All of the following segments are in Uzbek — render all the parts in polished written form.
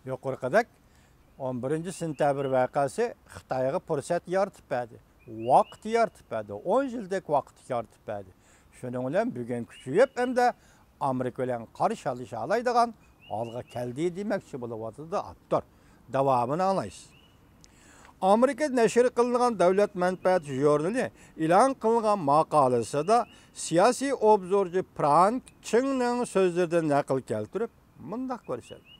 Yuqorqidek 11 sentabr vaqası Xitoyga fursat yaratib berdi. Vaqt yaratib berdi. 10 yildek vaqt yaratib berdi. Shuning bilan bugun kuchayib hamda Amerika bilan qarshi olisha oladigan holga keldi demoqchi bo'lyapti avtor. Davomini anglaysiz. Amerika nashr qilingan davlat manfaat jurnali e'lon qilgan maqolasida siyosiy obzorchi Frank Chingning so'zlaridan naql keltirib, bunday ko'rsatdi.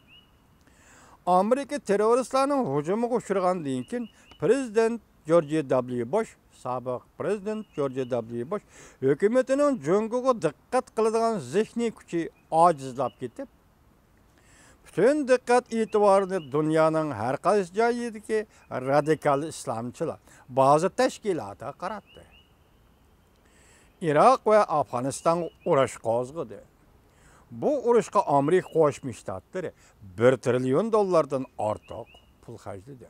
Amerika terroristlarning hujumiga uchragandan keyin prezident George W. Bush, sobiq prezident George W. Bush hukumatining jungoga diqqat qiladigan zehniy kuchi ojizlab ketib, bütün diqqat e'tiborini dunyoning har qaysi joyidagi radikal islomchilar ba'zi tashkilotga qaratdi. Iroq va Afg'oniston urush qo'zg'adi. Bu urushga Amerika Qo'shma Shtatlari $1 trillion ortiq pul xarjladi.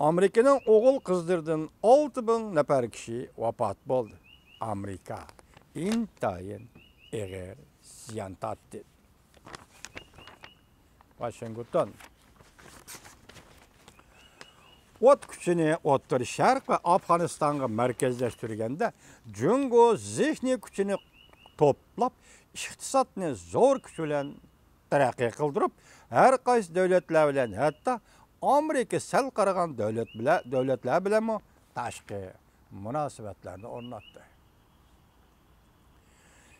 Amerikaning o'g'il qizlaridan 6000 nafar kishi vafot bo'ldi. Amerika intayin eg'ir ziyon tortdi. Washington ot kuchini O'rta Sharq va Afg'onistonga markazlashtirganda jungo zehniy kuchini to'plab iqtisodni zo'r kuch bilan taraqqiy qildirib, har qaysi davlatlar bilan, hatto Amerika sal qaragan davlatlar bilan tashqi munosabatlarni o'rnatdi.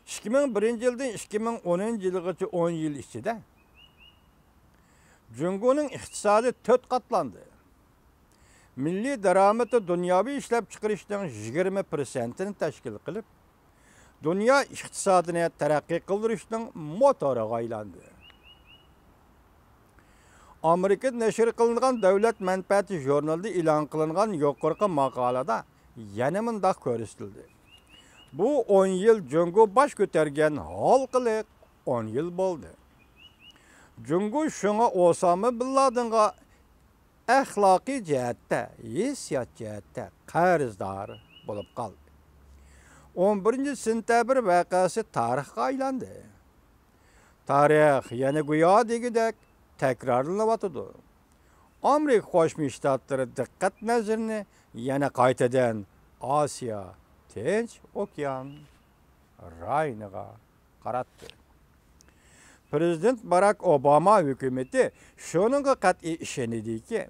2001 yildan 2010 yilgacha 10 yil ichida Jungoning iqtisodi 4 qatlandi. Milliy daromadi dunyoviy ishlab chiqarishning 20%ni tashkil qilib, dunyo iqtisodini taraqqiy qildirishning motoriga aylandi. Amerika nashr qilingan davlat manfaati jurnalida e'lon qilingan yuqorqi maqolada yana bunday ko'rsatildi. Bu 10 yil Jungo bosh ko'targan halqiliq 10 yil bo'ldi. Jungo şuna Osama bin Laden'ga əxlaqi cəhətdə, hissiyat cəhətdə qarzdar olub qaldı. 11 sentabr vəqəsi tarixə aylandı. Tarix yəni güya degidək təkrarlanıvatıdı. Amerika Qo'shma Shtatlari diqqat nazarini yana qaytadan Osiyo, Tinch okean rayoniga qaratdi. Prezident Barack Obama hükümeti şununla qat'iy ishonadiki,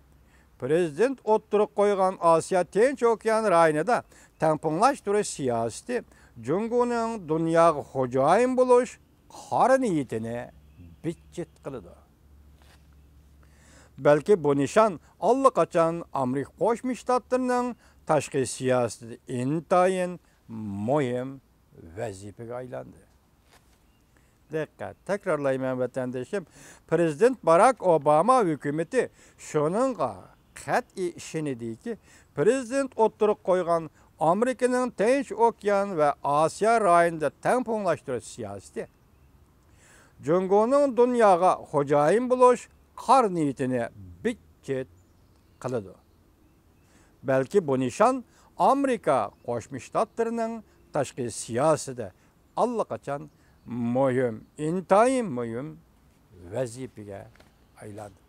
prezident o'ttirib qo'ygan Osiyo Tinch okean rayonida tamponlashtirish siyosati Jungoning dunyoga xo'jayin bo'lish qora niyatini bitchit qiladi. Balki bu nishon allaqachon Amerika Qo'shma Shtatlarining tashqi siyosatida intayin muhim vazifaga aylandi. Dikkat, tekrarlayman vatandaşım. Prezident Barack Obama hükümeti şununla qat'iy ishonadi ki, prezident o'ttirib qo'ygan Amerikaning Tinch okean va Osiyo rayonida tamponlashtirish siyosati Jungoning dunyoga xo'jayin bo'lish qor niyatini bitchit qiladi. Balki bu nishon Amerika Qo'shma Shtatlarining tashqi siyosatida allaqachon muhim, intayin muhim vazifaga aylandi.